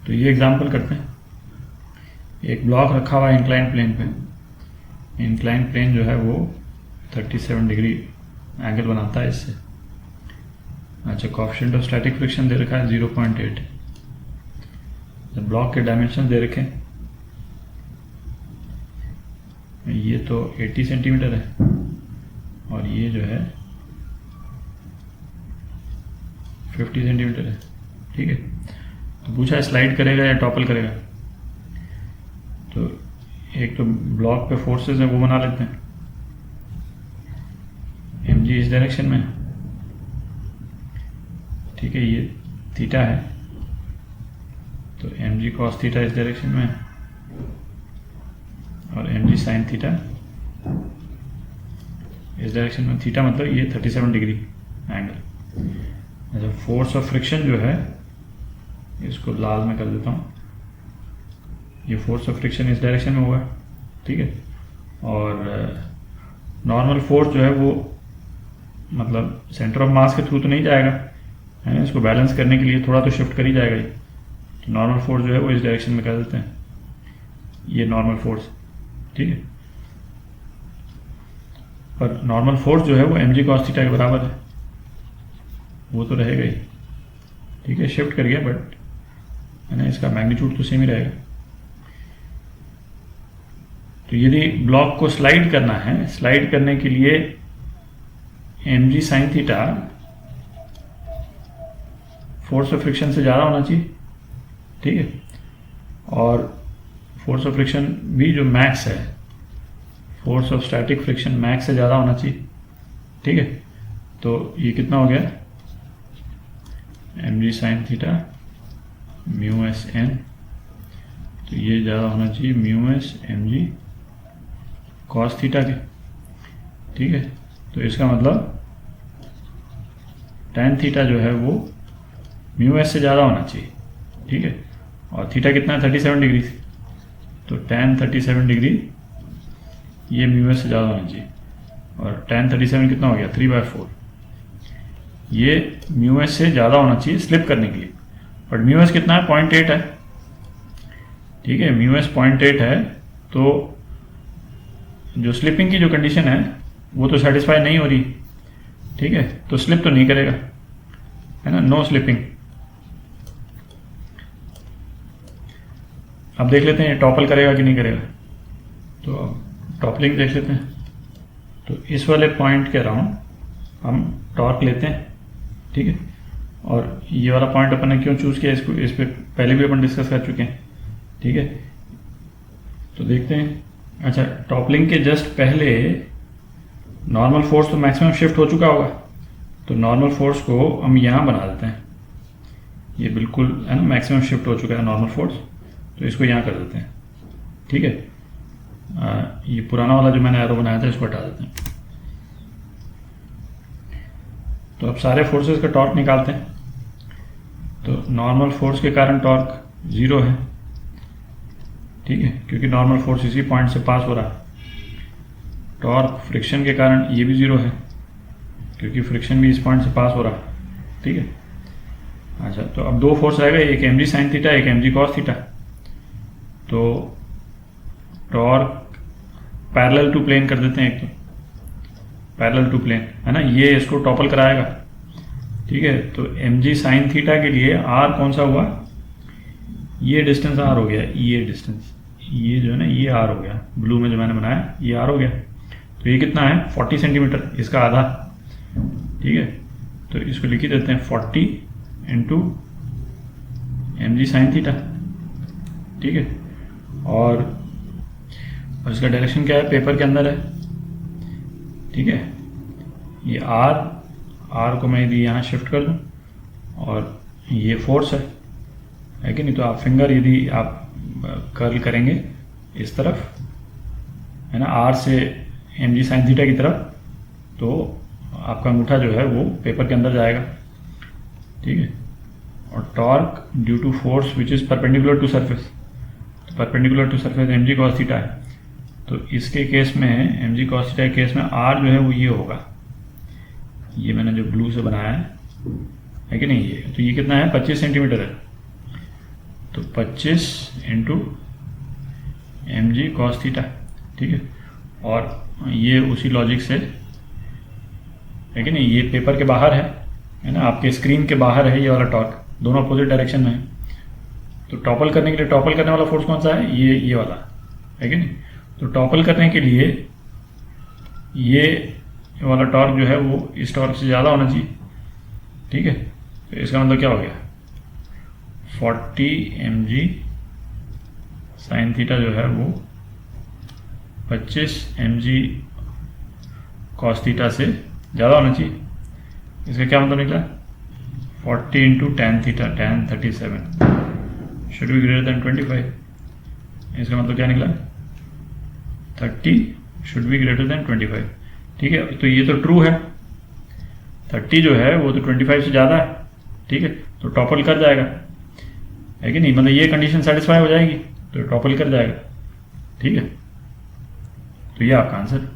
तो ये एग्जांपल करते हैं। एक ब्लॉक रखा हुआ है इंक्लाइन प्लेन पे। इंक्लाइन प्लेन जो है वो 37 डिग्री एंगल बनाता है इससे। अच्छा, कोएफिशिएंट ऑफ स्टैटिक फ्रिक्शन दे रखा है 0.8। ब्लॉक के डायमेंशन दे रखे हैं, ये तो 80 सेंटीमीटर है और ये जो है 50 सेंटीमीटर है। ठीक है, तो पूछा है स्लाइड करेगा या टॉपल करेगा। तो एक तो ब्लॉक पे फोर्सेस है वो बना लेते हैं। mg इस डायरेक्शन में, ठीक है, ये थीटा है, तो mg cos थीटा इस डायरेक्शन में और mg sin थीटा इस डायरेक्शन में। थीटा मतलब ये 37 डिग्री एंगल। अच्छा, फोर्स ऑफ फ्रिक्शन जो है इसको लाल में कर देता हूँ। ये फोर्स ऑफ फ्रिक्शन इस डायरेक्शन में होगा, ठीक है, और नॉर्मल फोर्स जो है वो मतलब सेंटर ऑफ मास के थ्रू तो नहीं जाएगा, है ना, इसको बैलेंस करने के लिए थोड़ा तो शिफ्ट कर ही जाएगा ये। तो नॉर्मल फोर्स जो है वो इस डायरेक्शन में कर देते हैं, ये नॉर्मल फोर्स, ठीक है। पर नॉर्मल फोर्स जो है वो mg cos थीटा के बराबर है, वो तो रहेगा ही, ठीक है, शिफ्ट कर गया बट है ना, इसका मैग्नीट्यूड तो सेम ही रहेगा। तो यदि ब्लॉक को स्लाइड करना है, स्लाइड करने के लिए mg sin theta force of friction से ज़्यादा होना चाहिए, ठीक है, और फोर्स ऑफ फ्रिक्शन भी जो मैक्स है, force of static friction max से ज़्यादा होना चाहिए, ठीक है। तो ये कितना हो गया, mg sin theta mu S N, तो ये ज़्यादा होना चाहिए mu S mg cos theta के, ठीक है। तो इसका मतलब tan थीटा जो है वो म्यू एस से ज़्यादा होना चाहिए, ठीक है, और थीटा कितना है 37 डिग्री, तो tan 37 डिग्री ये म्यू एस से ज़्यादा होना चाहिए, और tan 37 कितना हो गया 3/4, ये म्यू एस से ज़्यादा होना चाहिए स्लिप करने के लिए, बट म्यू एस कितना है 0.8 है, ठीक है, म्यू एस 0.8 है, तो जो स्लिपिंग की जो कंडीशन है वो तो सेटिस्फाई नहीं हो रही, ठीक है, तो स्लिप तो नहीं करेगा, है ना, नो स्लिपिंग। अब देख लेते हैं ये टॉपल करेगा कि नहीं करेगा। तो अब टॉपलिंग देख लेते हैं। तो इस वाले पॉइंट के अराउंड हम टॉर्क लेते हैं, ठीक है, और ये वाला पॉइंट अपन ने क्यों चूज किया, इसको इस पे पहले भी अपन डिस्कस कर चुके हैं, ठीक है। तो देखते हैं। अच्छा, टॉपलिंग के जस्ट पहले नॉर्मल फोर्स तो मैक्सिमम शिफ्ट हो चुका होगा, तो नॉर्मल फोर्स को हम यहाँ बना देते हैं, ये बिल्कुल है ना मैक्सिमम शिफ्ट हो चुका है नॉर्मल फोर्स, तो इसको यहाँ कर देते हैं, ठीक है। ये पुराना वाला जो मैंने एरो बनाया था इसको हटा देते हैं। तो अब सारे फोर्सेस का टॉर्क निकालते हैं। तो नॉर्मल फोर्स के कारण टॉर्क 0 है, ठीक है, क्योंकि नॉर्मल फोर्स इसी पॉइंट से पास हो रहा है। टॉर्क फ्रिक्शन के कारण ये भी 0 है, क्योंकि फ्रिक्शन भी इस पॉइंट से पास हो रहा है, ठीक है। अच्छा, तो अब दो फोर्स आएगा, एक mg sin थीटा, एक mg cos थीटा। तो टॉर्क पैरेलल टू प्लेन कर देते हैं, एक तो पैरेलल टू प्लेन, है ना, ये इसको टॉपल कराएगा, ठीक है। तो mg sin थीटा के लिए r कौन सा हुआ, ये डिस्टेंस r हो गया, ये डिस्टेंस, ये जो है ना ये r हो गया, ब्लू में जो मैंने बनाया ये r हो गया। तो ये कितना है 40 सेंटीमीटर, इसका आधा, ठीक है। तो इसको लिख ही देते हैं 40 इंटू mg sin थीटा, ठीक है। और इसका डायरेक्शन क्या है, पेपर के अंदर है, ठीक है। ये r को मैं यदि यहाँ शिफ्ट कर दूँ और ये फोर्स है कि नहीं, तो आप फिंगर यदि आप कर्ल करेंगे इस तरफ, है ना, r से mg sin थीटा की तरफ, तो आपका अंगूठा जो है वो पेपर के अंदर जाएगा, ठीक है। और torque due to force which is perpendicular to surface, perpendicular to surface mg cos theta है, तो इसके केस में mg cos थीटा के केस में r जो है वो ये होगा, ये मैंने जो ब्लू से बनाया है कि नहीं, ये तो ये कितना है 25 सेंटीमीटर है। तो 25 into M G cos theta, ठीक है। और ये उसी लॉजिक से है कि नहीं, ये पेपर के बाहर है ना, आपके स्क्रीन के बाहर है ये वाला टॉर्क, दोनों अपोजिट डायरेक्शन में है। तो टॉपल करने के लिए टॉपल करने वाला फोर्स कौन सा है, ये वाला है कि नहीं। तो टॉपल करने के लिए ये वाला टॉर्क जो है वो इस टॉर्क से ज़्यादा होना चाहिए, ठीक है। तो इसका मतलब क्या हो गया, 40 mg साइन थीटा जो है वो 25 mg कॉस थीटा से ज़्यादा होना चाहिए। इसका क्या मतलब निकला, 40 into tan theta, ten 37 should be greater than 25। इसका मतलब क्या निकला, 30 शुड बी ग्रेटर देन 25, ठीक है। तो ये तो ट्रू है, 30 जो है वो तो 25 से ज़्यादा है, ठीक है। तो टॉपल कर जाएगा, है कि नहीं, मतलब ये कंडीशन सेटिस्फाई हो जाएगी तो टॉपल कर जाएगा, ठीक है। तो ये आपका आंसर।